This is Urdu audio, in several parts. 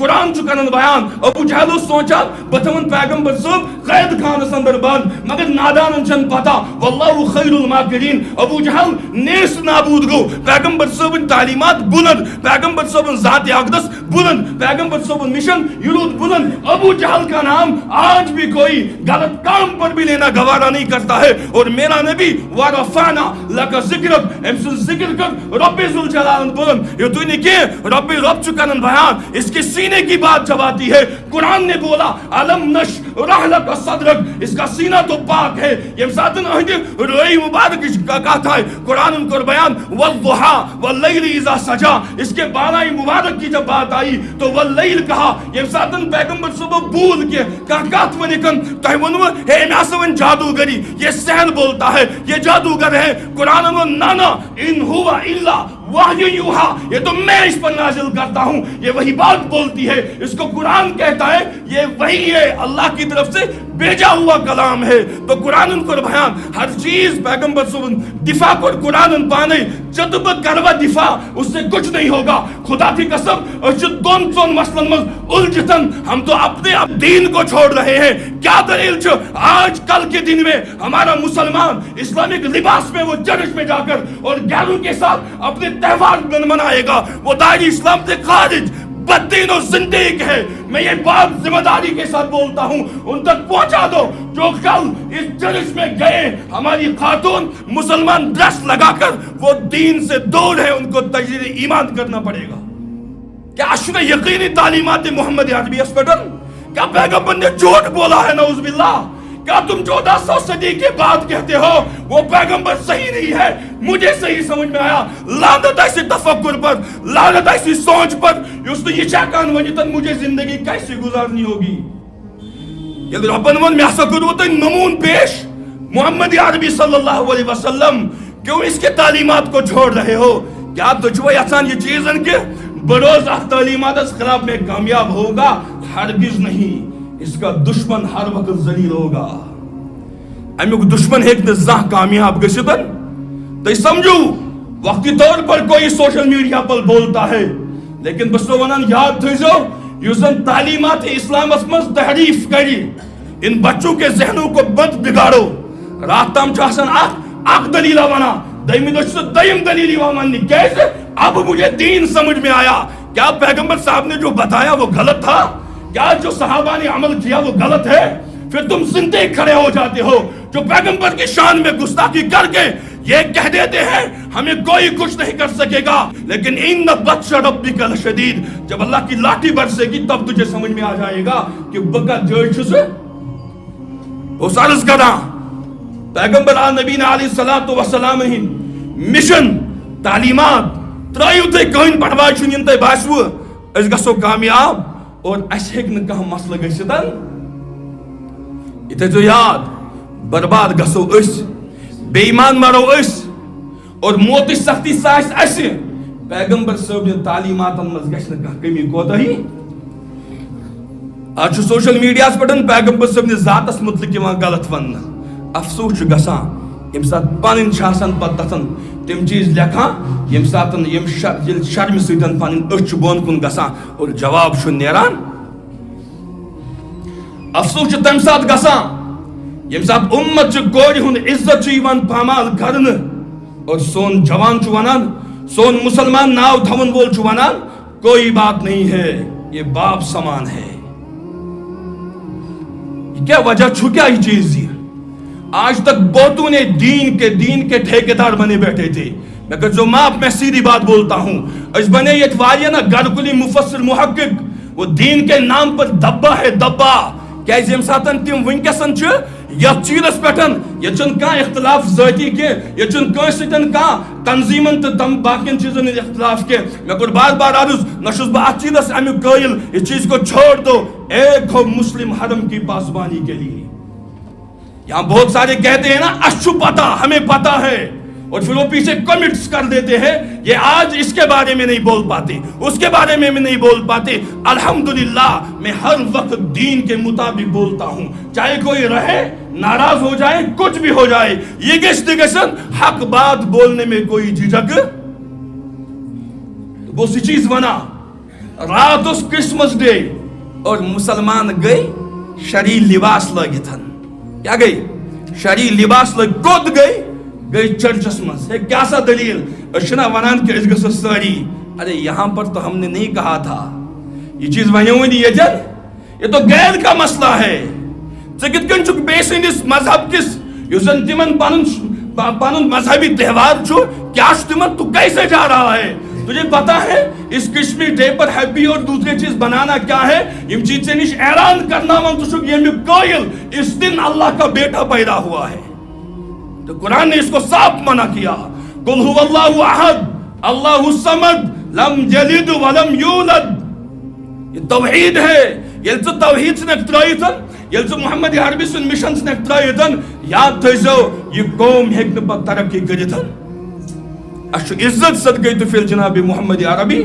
قرآن چھ کرن بیان ابو جہل سوچا بتمن پیغمبر صاحب قید خانس اندر بند مگر نادان چھن پتہ واللہ خیر الماکرین ابو جہل نیس نابود گو پیغمبر صاحب تعلیمات بلند پیغمبر صاحب ذات اقدس بلند پیغمبر صاحب مشن یلود بلند ابو جہل کا نام آج بھی کوئی غلط کام پر بھی لینا گوارا نہیں کرتا ہے اور میرا نبی وَرَفَعْنَا لَكَ ذِكْرَكَ ام سے ذکر کر رب ذوالجلال بلند یہ تو نہیں کہ رب چکن بیان اس کے سینے کی بات جب آتی ہے قرآن نے بولا علم نشرح لک صدرک اس کا سینہ تو پاک ہے یہ ساتن روئی مبارک کا کہتا ہے قرآن ان کو بیان والضحى واللیل اذا سجا اس کے بالائے مبارک کی جب بات آئی تو واللیل کہا یہ ساتن پیغمبر صبح بھول کے کہت ونکن تو ونو ہے ناسون جادوگری یہ سہل بولتا ہے یہ جادوگر ہے قرآن میں نانا ان ہوا الا وحی یوحا یہ تو میں اس پر نازل کرتا ہوں یہ وہی بات بولتی ہے اس کو قرآن کہتا ہے یہ وہی ہے اللہ کی طرف سے بھیجا ہوا کلام ہے تو قرآن کو بیان ہر چیز پیغمبر سبن دفاع کو قرآن پانے جتب کروا دفاع اس سے کچھ نہیں ہوگا خدا کی قسم اور جو دون چون مسلن مز الجھتن ہم تو اپنے دین کو چھوڑ رہے ہیں کیا دلیل چھو آج کل کے دن میں ہمارا مسلمان اسلامک لباس میں وہ چرچ میں جا کر اور گیروں کے ساتھ اپنے تہوار منائے گا وہ داعی اسلام سے خارج بدین و زندگی ہے میں یہ بات ذمہ داری کے ساتھ بولتا ہوں ان تک پہنچا دو جو کل اس چرچ میں گئے ہماری خاتون مسلمان ڈریس لگا کر وہ دین سے دور ہے ان کو تجدید ایمان کرنا پڑے گا کیا اشن یقینی تعلیمات محمد عربی ہاسپٹل کیا پیغمبر نے جھوٹ بولا ہے نعوذ باللہ کیا تم 1400 صدی کے بعد کہتے ہو وہ پیغمبر صحیح نہیں ہے مجھے صحیح سمجھ میں آیا لعنت ایسی تفکر پر لعنت ایسی سوچ پر اس نے یہ چاکان ونیتن مجھے زندگی کیسے گزارنی ہوگی یہ ربن من میں ایسا کرو تو نمون پیش محمد عربی صلی اللہ علیہ وسلم کیوں اس کے تعلیمات کو چھوڑ رہے ہو کیا تجھوے احسان یہ چیز ان کے بروز تعلیمات اس خلاف میں کامیاب ہوگا ہرگز نہیں اس کا دشمن ہر وقت ذلیل ہوگا امیک دشمن ایک نزاہ کامیاب گشتن تو سمجھو وقتی طور پر کوئی سوشل میڈیا پر بولتا ہے لیکن بس تو ونان یاد تھیزو یوزن تعلیمات اسلام اسمز تحریف کری ان بچوں کے ذہنوں کو بند بگاڑو رات تام چاہسن آخ دلیلہ ونا دائمی دوشت دائم دلیلی وامنی کیسے اب مجھے دین سمجھ میں آیا کیا پیغمبر صاحب نے جو بتایا وہ غلط تھا کیا جو صحابہ نے عمل کیا وہ غلط ہے پھر تم زندے کھڑے ہو جاتے ہو جو پیغمبر کی شان میں گستاخی کر کے یہ کہہ دیتے ہیں ہمیں کوئی کچھ نہیں کر سکے گا لیکن ان بطش ربک لشدید جب اللہ کی لاٹھی برسے گی تب تجھے سمجھ میں آ جائے گا کہ بکا جوش سے وہ سارس کرا پیغمبر نبی علیہ السلام مشن تعلیمات ترائیو تے کوئی پڑھوائی چھنین تے باشو اس گسو کامیاب اور اس ہیک نہ کہاں مسئلہ گشتن اتھے جو یاد برباد گسو اس بے ایمان مرو اس اور موت سختی سائس اس پیغمبر صاحب نے تعلیمات مز گشت نہ کمی کوتا ہی آج سوشل میڈیا پٹن پیغمبر صاحب نے ذات اس مطلق وہاں غلط ون افسوس گسان یم سات پانن شاسن پتن تم چیز لکھا یم ساتن یم شرم سیدن پانن اچھ بون کن گسان اور جواب شو نیران افسوس تم سات گسان یم سات امت کوری ہن عزت چیوان پامال کرن اور سون جوان چوانان سون مسلمان ناو تھون بول چوانان کوئی بات نہیں ہے یہ باپ سمان ہے یہ کیا وجہ چھو کیا ہی چیز دی آج تک بہتوں نے دین کے ٹھیکیدار بنے بیٹھے تھے مگر جو میں سیدھی بات بولتا ہوں اس بنے یہ اتواریہ نا گرکلی مفسر محقق وہ دین کے نام پر دبا ہے دبا کیا اس ساتن تم ونکسن چھو یا چیز پیٹن یہ چن کا اختلاف ذاتی کے یہ چن کا سٹن کا تنظیمن تو تم باقین چیزوں نے اختلاف کے میں کو بار بار عرض نشوز با چیز امی قائل اس چیز کو چھوڑ دو ایک ہو مسلم حرم کی پاسبانی کے لیے یہاں بہت سارے کہتے ہیں نا اشو پتا ہمیں پتا ہے اور پھر وہ پیچھے کمنٹس کر دیتے ہیں یہ آج اس کے بارے میں نہیں بول پاتے اس کے بارے میں نہیں بول پاتے الحمدللہ میں ہر وقت دین کے مطابق بولتا ہوں چاہے کوئی رہے ناراض ہو جائے کچھ بھی ہو جائے یہ گشتگشن حق بات بولنے میں کوئی جھجک وہ سی چیز بنا رات اس کرسمس ڈے اور مسلمان گئی شرعی لباس لگتن کیا گئی شرعی لباس لگ کود گئی چرچس مز ہے کیا سا دلیل اشنا ونان کہ اس گس ساری ارے یہاں پر تو ہم نے نہیں کہا تھا یہ چیز ونیو نہیں یہ تو غیر کا مسئلہ ہے ژٕ کِتھ چھُکھ بیٚیہِ سٕنٛدِس مذہب کِس یُس زن تِمن پنُن مذہبی تہوار چھُ کیا چھُ تِمن تو کیسے جا رہا ہے تجھے پتا ہے اس کرسمس ڈے پر ہیپی اور دوسرے چیز بنانا کیا ہے یم چیز سے نش اعلان کرنا من تو چھُکھ ییٚمیُک قٲیل اس دن اللہ کا بیٹا پیدا ہوا ہے تو قرآن نے اس کو صاف منع کیا قل هو اللہ احد اللہ الصمد لم یلد ولم یولد یہ توحید ہے ییٚلہِ ژٕ توحید ژھٕنکھ ترٲیِتھ ییٚلہِ ژٕ محمد عربی سُنٛد مشن ژھٕنکھ ترٲیِتھ یاد تھٲیزیو یہ قوم ہیٚکہِ نہٕ پتہٕ ترقی کٔرِتھ اس چھُ عزت صدقے تو فی جناب محمد عربی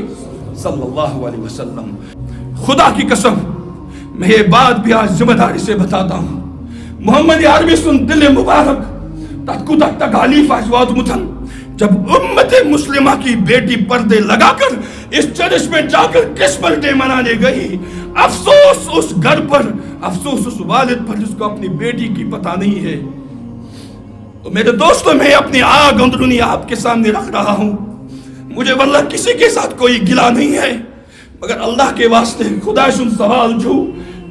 صلی اللہ علیہ وسلم خدا کی قسم میں یہ بات بھی آج ذمہ داری سے بتاتا ہوں محمد عربی سن دل مبارک تت کوتاہ تکالیف آسہِ واتمُت جب امت مسلمہ کی بیٹی پردے لگا کر اس چرچ میں جا کر کرسمس ڈے منانے گئی افسوس اس گھر پر افسوس اس والد پر جس کو اپنی بیٹی کی پتہ نہیں ہے تو میرے دوستوں میں اپنی آگ اندرونی آپ کے سامنے رکھ رہا ہوں مجھے واللہ کسی کے ساتھ کوئی گلا نہیں ہے مگر اللہ کے واسطے خدا سن سوال جو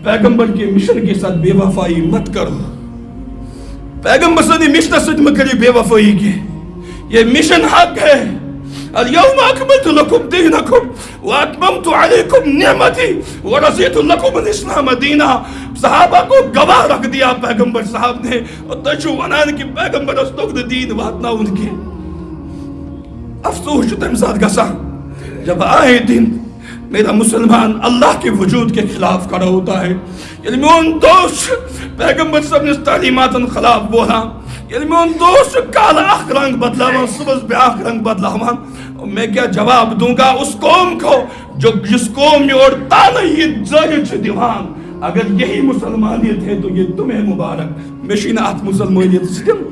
پیغمبر کے مشن کے ساتھ بے وفائی مت کرو پیغمبر صلی مشن سے میں کری بے وفائی کی یہ مشن حق ہے اليوم اکملت لکم دینکم واتممت علیکم نعمتی ورضیت لکم الاسلام دینا صحابہ کو گواہ رکھ دیا پیغمبر صاحب نے اور تشو ونان کی پیغمبر استقد دین واتنا ان کے افسوس تم ساتھ گسا جب آئے دن میرا مسلمان اللہ کے وجود کے خلاف کھڑا ہوتا ہے یعنی میں ان دوست پیغمبر صاحب نے تعلیمات خلاف بولا یعنی میں ان دوست کالا اخ رنگ بدلاوان صبح بے اخ رنگ بدلاوان اور میں کیا جواب دوں گا اس قوم کو جو جس قوم میں اور تانہی ظاہر چھ دیوان اگر یہی مسلمانیت ہے تو یہ تمہیں مبارک مشینات مسلمانیت سکم